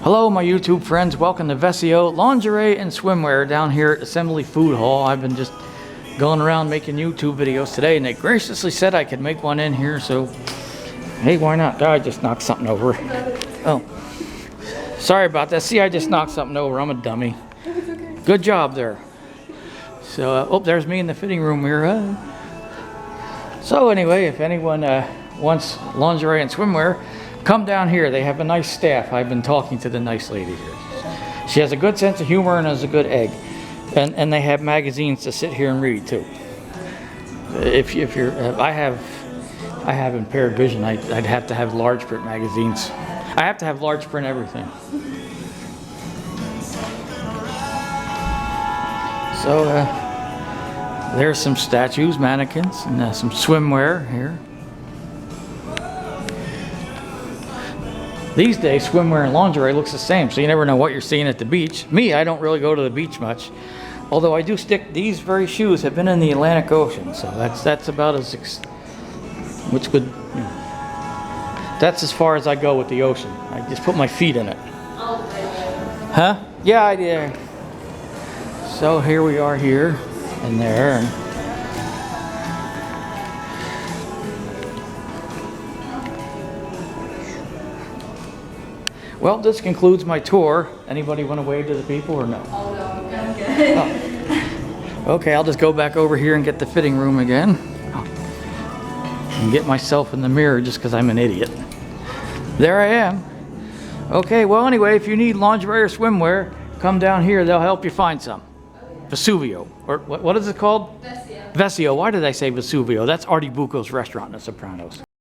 Hello my YouTube friends, welcome to Vesio Lingerie and Swimwear down here at Assembly Food Hall. I've been just going around making YouTube videos today and they graciously said I could make one in here, so hey, why not? I just knocked something over. Oh, sorry about that. See, I just knocked something over. I'm a dummy. Good job there. So, oh, there's me in the fitting room here. So anyway, if anyone wants lingerie and swimwear, come down here. They have a nice staff. I've been talking to the nice lady here. She has a good sense of humor and has a good egg. And they have magazines to sit here and read too. If you're, I have impaired vision. I'd have to have large print magazines. I have to have large print everything. So there's some statues, mannequins, and some swimwear here. These days, swimwear and lingerie looks the same, so you never know what you're seeing at the beach. Me, I don't really go to the beach much, although I do stick. These very shoes have been in the Atlantic Ocean, so that's about as which would, you know, that's as far as I go with the ocean. I just put my feet in it. Huh? Yeah, I did. So here we are here and there. Well, this concludes my tour. Anybody want to wave to the people or no? Oh, no, I'm good. Oh. Okay, I'll just go back over here and get the fitting room again. And get myself in the mirror just because I'm an idiot. There I am. Okay, well, anyway, if you need lingerie or swimwear, come down here. They'll help you find some. Vesuvio. Or what is it called? Vesio. Vesio. Why did I say Vesuvio? That's Artie Bucco's restaurant in The Sopranos.